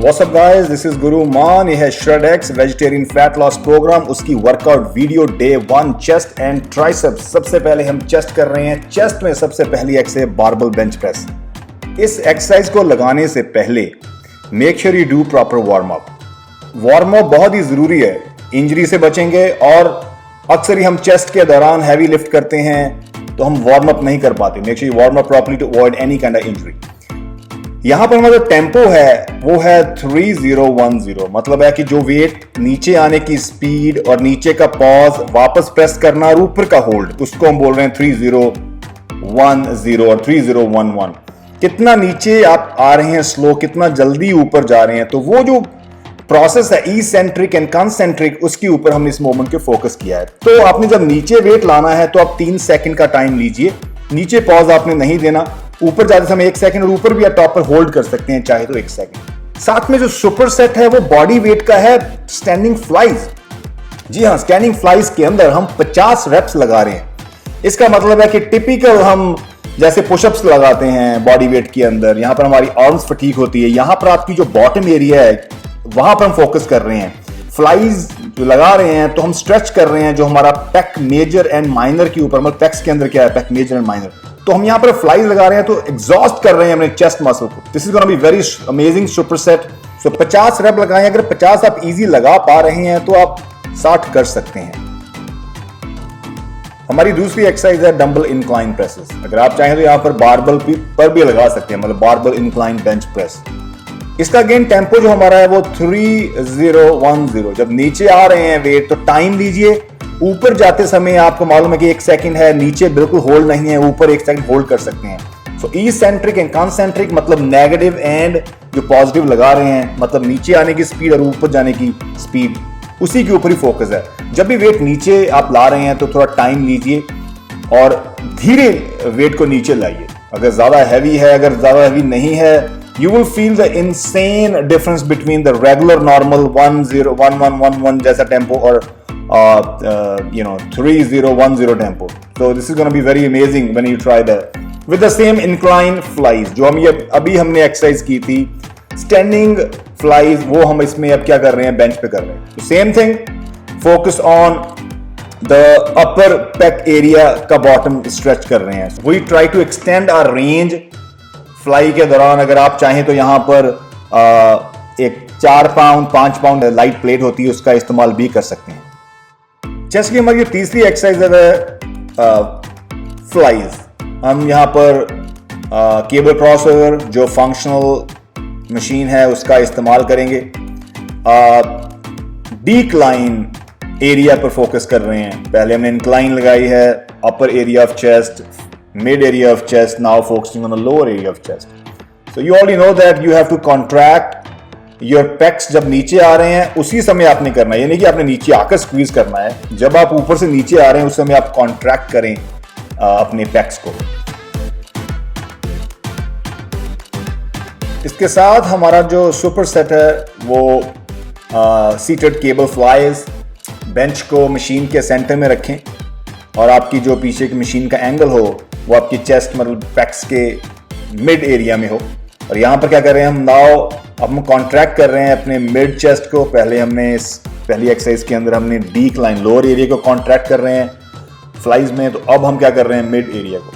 What's up guys, this is Guru Maan. ये है Shred-X vegetarian fat loss program, उसकी workout video day 1 chest and triceps. सबसे पहले हम चेस्ट कर रहे हैं। चेस्ट में सबसे पहली एक्सरसाइज बारबल बेंच प्रेस। इस एक्सरसाइज को लगाने से पहले make sure you do proper warm up. Warm up बहुत ही जरूरी है, इंजरी से बचेंगे। और अक्सर ही हम चेस्ट के दौरान हैवी लिफ्ट करते हैं तो हम वार्म अप नहीं कर पाते। Make sure you warm up properly to avoid any kind of injury. यहां पर हमारा जो टेम्पो है वो है 3010, मतलब है कि जो वेट नीचे आने की स्पीड और नीचे का पॉज वापस प्रेस करना और ऊपर का होल्ड, उसको हम बोल रहे हैं 3010 और 3011। कितना नीचे आप आ रहे हैं स्लो, कितना जल्दी ऊपर जा रहे हैं, तो वो जो प्रोसेस है इसेंट्रिक एंड कंसेंट्रिक, उसके ऊपर हमने इस मोमेंट के फोकस किया है। तो आपने जब नीचे वेट लाना है तो आप 3 सेकंड का टाइम लीजिए। नीचे पॉज आपने नहीं देना, ऊपर जाते समय 1 सेकंड, और ऊपर भी आप टॉप पर होल्ड कर सकते हैं चाहे तो 1 सेकंड। साथ में जो सुपर सेट है वो बॉडी वेट का है स्टैंडिंग फ्लाइज। जी हाँ, स्टैंडिंग फ्लाइज के अंदर हम 50 रेप्स लगा रहे हैं। इसका मतलब है कि टिपिकल हम जैसे पुशअप्स लगाते हैं बॉडी वेट के अंदर, यहां पर हमारी आर्म्स फटीक होती है, यहां पर आपकी जो बॉटम एरिया है वहां पर हम फोकस कर रहे हैं। फ्लाइज जो लगा रहे हैं तो हम स्ट्रेच कर रहे हैं जो हमारा पेक मेजर एंड माइनर के ऊपर, मतलब पेक्स के अंदर क्या है, पेक मेजर एंड माइनर, तो हम यहां पर फ्लाइज लगा रहे हैं तो एग्जॉस्ट कर रहे हैं अपने चेस्ट मसल को। This is gonna be very amazing super set. So 50 rape लगाएं। अगर 50 आप इजी लगा पा रहे हैं तो आप 60 कर सकते हैं। हमारी दूसरी एक्सरसाइज है डंबल इंक्लाइन प्रेसेस। अगर आप चाहें तो यहां पर बारबल पर भी लगा सकते हैं, मतलब बारबल इंक्लाइन बेंच प्रेस। इसका अगेन टेम्पो जो हमारा है वो 3010। जब नीचे आ रहे हैं वेट तो टाइम लीजिए। ऊपर जाते समय आपको मालूम है कि 1 सेकंड है, नीचे बिल्कुल होल्ड नहीं है, ऊपर 1 सेकंड होल्ड कर सकते हैं। सो इसेंट्रिक एंड कंसेंट्रिक, मतलब नेगेटिव एंड जो पॉजिटिव लगा रहे हैं, मतलब नीचे आने की स्पीड और ऊपर जाने की स्पीड, उसी के ऊपर ही फोकस है। जब भी वेट नीचे आप ला रहे हैं तो थोड़ा टाइम लीजिए और धीरे वेट को नीचे लाइए। अगर ज्यादा हैवी है, अगर ज्यादा हैवी नहीं है, you will feel the insane difference between the regular normal 101111 जैसा टेम्पो और 3010 tempo. So this is going to be very amazing when you try that with the same incline flies जो हम ये अभी हमने एक्सरसाइज की थी स्टैंडिंग फ्लाइज, वो हम इसमें अब क्या कर रहे हैं, बेंच पे कर रहे हैं। तो same thing, focus on the upper pack area का बॉटम स्ट्रेच कर रहे हैं। We try to extend our range fly के दौरान। अगर आप चाहें तो यहां पर एक 4 पाउंड 5 पाउंड लाइट प्लेट होती है, उसका इस्तेमाल भी कर सकते हैं। चेस्ट की हमारी तीसरी एक्सरसाइज है फ्लाइज। हम यहां पर केबल क्रॉसओवर जो फंक्शनल मशीन है उसका इस्तेमाल करेंगे। डिक्लाइन एरिया पर फोकस कर रहे हैं। पहले हमने इंक्लाइन लगाई है, upper area of chest, mid area of chest, now focusing on the lower area of chest. So you already know that you have to contract your pecs। जब नीचे आ रहे हैं उसी समय आपने करना है, यानी कि आपने नीचे आकर स्क्वीज करना है। जब आप ऊपर से नीचे आ रहे हैं उस समय आप कॉन्ट्रैक्ट करें अपने पेक्स को। इसके साथ हमारा जो सुपर सेट है वो सीटेड केबल फ्लाइज। बेंच को मशीन के सेंटर में रखें और आपकी जो पीछे की मशीन का एंगल हो वो आपकी चेस्ट, मतलब पैक्स के मिड एरिया में हो। और यहाँ पर क्या कर रहे हैं हम, हम कॉन्ट्रैक्ट कर रहे हैं अपने मिड चेस्ट को। पहले हमने इस पहली एक्सरसाइज के अंदर हमने डिक्लाइन लोअर एरिया को कॉन्ट्रैक्ट कर रहे हैं फ्लाइज में, तो अब हम क्या कर रहे हैं, मिड एरिया को।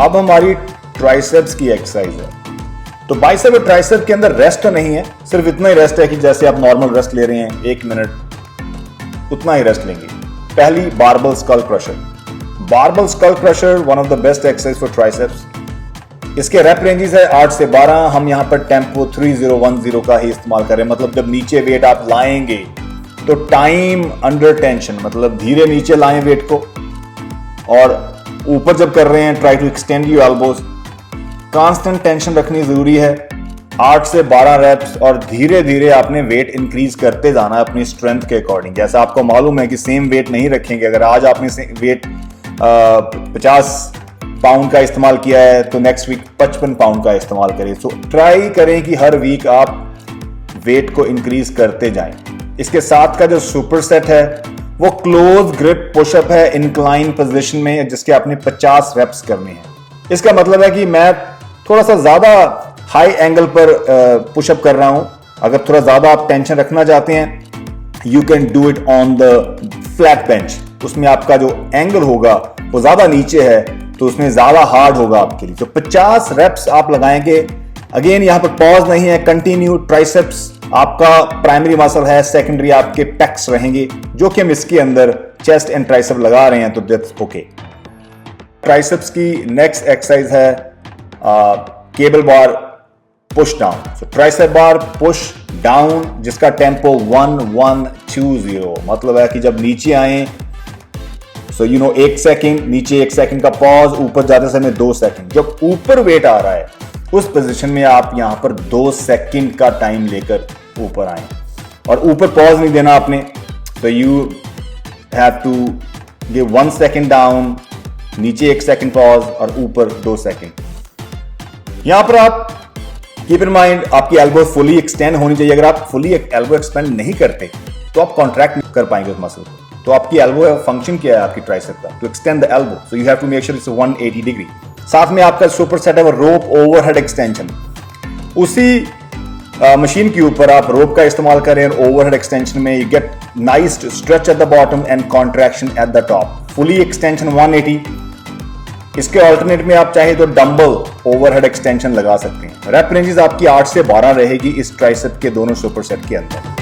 अब हमारी ट्राइसेप्स की एक्सरसाइज है। तो बाइसेप और ट्राइसेप के अंदर रेस्ट तो नहीं है, सिर्फ इतना ही रेस्ट है कि जैसे आप नॉर्मल रेस्ट ले रहे हैं 1 मिनट, उतना ही रेस्ट लेंगे। पहली barbell skull crusher. Barbell skull crusher one of the best exercise for triceps. इसके रेप रेंजेस है 8 से 12। हम यहां पर टेम्पो 3010 का ही इस्तेमाल करें। मतलब जब नीचे वेट आप लाएंगे तो टाइम अंडर टेंशन, मतलब धीरे नीचे लाएं वेट को, और ऊपर जब कर रहे हैं try to extend your elbows. Constant tension रखनी जरूरी है। 8 से 12 रेप्स, और धीरे धीरे आपने वेट इंक्रीज करते जाना है अपनी स्ट्रेंथ के अकॉर्डिंग। जैसा आपको मालूम है कि सेम वेट नहीं रखेंगे। अगर आज आपने वेट 50 पाउंड का इस्तेमाल किया है तो नेक्स्ट वीक 55 पाउंड का इस्तेमाल करें। सो ट्राई करें कि हर वीक आप वेट को इंक्रीज करते जाएं। इसके साथ का जो सुपर सेट है वो क्लोज ग्रिप पुशअप है इंक्लाइन पोजीशन में, जिसके आपने 50 रेप्स करने हैं। इसका मतलब है कि मैं थोड़ा सा ज्यादा हाई एंगल पर पुशअप कर रहा हूं। अगर थोड़ा ज्यादा आप टेंशन रखना चाहते हैं, you can do it on the flat bench. उसमें आपका जो एंगल होगा वो ज्यादा नीचे है, तो उसमें ज्यादा हार्ड होगा आपके लिए। तो 50 रेप्स आप लगाएंगे। अगेन यहां पर पॉज नहीं है, कंटिन्यू। ट्राइसेप्स आपका प्राइमरी मसल है, सेकेंडरी आपके पेक्स रहेंगे, जो कि हम इसके अंदर चेस्ट एंड ट्राइसेप लगा रहे हैं, तो दैट्स ओके। ट्राइसेप्स की नेक्स्ट एक्सरसाइज है केबल बार पुश डाउन। सो ट्राइसेप बार पुश डाउन, जिसका टेम्पो 1-1-2-0, मतलब है कि जब नीचे आए, सो यू नो 1 सेकेंड नीचे, 1 सेकेंड का पॉज, ऊपर जाते समय 2 सेकेंड। जब ऊपर वेट आ रहा है उस पोजीशन में आप यहां पर 2 सेकेंड का टाइम लेकर ऊपर आए, और ऊपर पॉज नहीं देना आपने। तो you have to give 1 second down, नीचे 1 सेकेंड पॉज, और ऊपर 2 सेकेंड। यहां पर आप कीप इन माइंड आपकी एल्बो फुली एक्सटेंड होनी चाहिए। अगर आप फुली एल्बो एक्सपेंड नहीं करते तो आप कॉन्ट्रैक्ट नहीं कर पाएंगे उस मसल को। तो आपकी एल्बो फंक्शन क्या है आपकी ट्राइसेप का? To extend the elbow, so you have to make sure it's 180 degree. साथ में आपका सुपर सेट है वो रोप ओवरहेड एक्सटेंशन। उसी मशीन के ऊपर आप रोप का इस्तेमाल करें, ओवरहेड एक्सटेंशन में you get nice stretch at the bottom and contraction at the top. Fully extension 180। इसके ऑल्टरनेट में आप चाहे तो डंबल ओवरहेड एक्सटेंशन लगा सकते हैं। रैप रेंजेस आपकी 8 से 12 रहेगी इस ट्राइसेप के दोनों सुपर सेट के अंदर।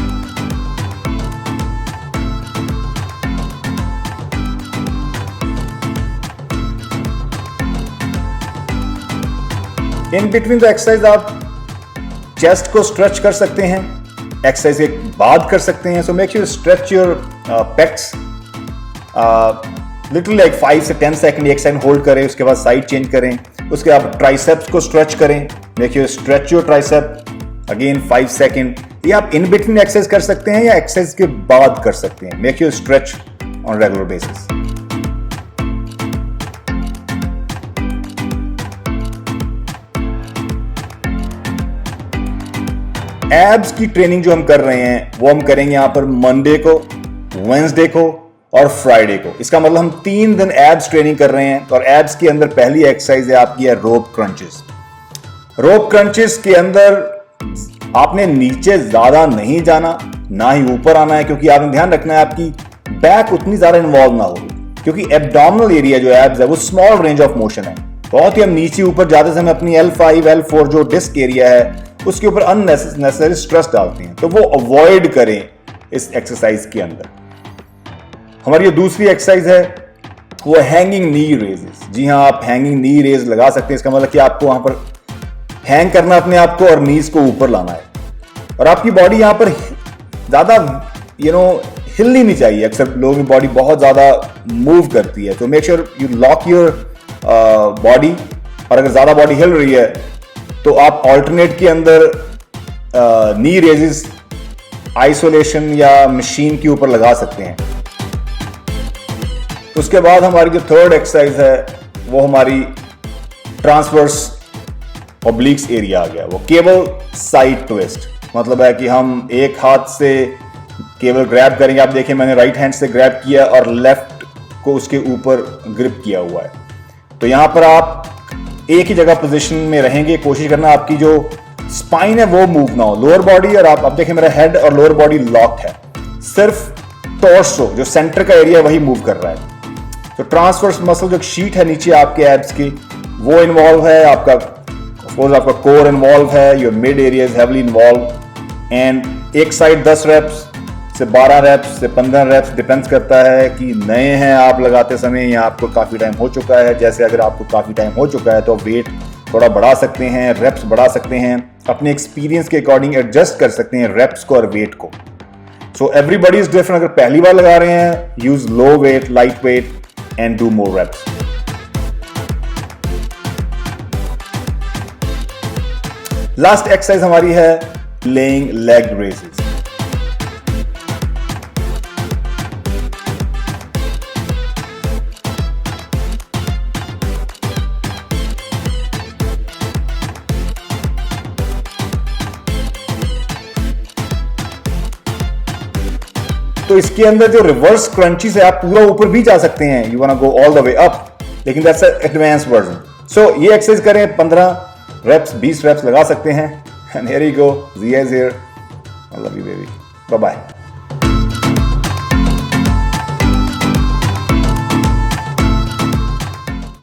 इन बिटवीन द एक्सरसाइज आप चेस्ट को स्ट्रेच कर सकते हैं, एक्सरसाइज के बाद कर सकते हैं। So make you stretch your PECS little like 5 से 10 सेकंड, 1 सेकंड होल्ड करें, उसके बाद साइड चेंज करें। उसके बाद ट्राइसेप्स को स्ट्रेच करें, make you stretch your tricep again 5 second. ये आप इन बिटवीन एक्सरसाइज कर सकते हैं या एक्सरसाइज के बाद कर सकते हैं। Make you stretch on regular basis. Abs की ट्रेनिंग जो हम कर रहे हैं वो हम करेंगे यहां पर मंडे को, वेंसडे को और फ्राइडे को। इसका मतलब हम 3 दिन एब्स ट्रेनिंग कर रहे हैं। और एब्स के अंदर पहली एक्सरसाइज है आपकी है रोप क्रंचेस। रोप क्रंचेस के अंदर आपने नीचे ज्यादा नहीं जाना, ना ही ऊपर आना है, क्योंकि आपने ध्यान रखना है आपकी बैक उतनी ज्यादा इन्वॉल्व ना हो, क्योंकि एब्डोमिनल एरिया जो एब्स है वो स्मॉल रेंज ऑफ मोशन है। बहुत ही हम नीचे ऊपर जाते समय अपनी L5 L4 जो डिस्क एरिया है उसके ऊपर अननेसेसरी स्ट्रेस डालते हैं, तो वो अवॉइड करें इस एक्सरसाइज के अंदर। हमारी जो दूसरी एक्सरसाइज है वो हैंगिंग नी रेजेस। जी हाँ, आप हैंगिंग नी रेज लगा सकते हैं। इसका मतलब कि आपको वहां पर हैंग करना अपने आप को और नीज को ऊपर लाना है, और आपकी बॉडी यहां पर ज्यादा हिलनी नहीं चाहिए। अक्सर लोगों की बॉडी बहुत ज्यादा मूव करती है, तो make sure you lock your body. और अगर ज्यादा बॉडी हिल रही है तो आप ऑल्टरनेट के अंदर नी रेजेस आइसोलेशन या मशीन के ऊपर लगा सकते हैं। उसके बाद हमारी जो थर्ड एक्सरसाइज है वो हमारी ट्रांसवर्स ऑब्लिक्स एरिया आ गया। वो केबल साइड ट्विस्ट, मतलब है कि हम एक हाथ से केबल ग्रैब करेंगे। आप देखिए मैंने राइट हैंड से ग्रैब किया और लेफ्ट को उसके ऊपर ग्रिप किया हुआ है। तो यहां पर आप एक ही जगह पोजीशन में रहेंगे। कोशिश करना आपकी जो स्पाइन है वो मूव ना हो, लोअर बॉडी। और आप देखिए मेरा हेड और लोअर बॉडी लॉक है, सिर्फ टॉर्सो जो सेंटर का एरिया वही मूव कर रहा है। तो ट्रांसवर्स मसल जो शीट है नीचे आपके एब्स की वो इन्वॉल्व है, आपका सपोज आपका कोर इन्वॉल्व है, your mid area is heavily involve. And एक साइड 10 रेप्स से 12 रेप्स से 15 रेप्स डिपेंड्स करता है कि नए हैं आप लगाते समय या आपको काफी टाइम हो चुका है। जैसे अगर आपको काफी टाइम हो चुका है तो वेट थोड़ा बढ़ा सकते हैं, रेप्स बढ़ा सकते हैं, अपने एक्सपीरियंस के अकॉर्डिंग एडजस्ट कर सकते हैं रेप्स को और वेट को। So everybody is different. अगर पहली बार लगा रहे हैं, use low weight, light weight and do more reps. Last exercise हमारी है लेइंग लेग रेजेस। तो इसके अंदर जो रिवर्स क्रंचीज है आप पूरा ऊपर भी जा सकते हैं, you want to go all the way up, लेकिन दैट्स एडवांस वर्जन। सो ये एक्सरसाइज करें, 15 रेप्स 20 रेप्स लगा सकते हैं। And here you go, Zia is here, I love you baby, bye bye।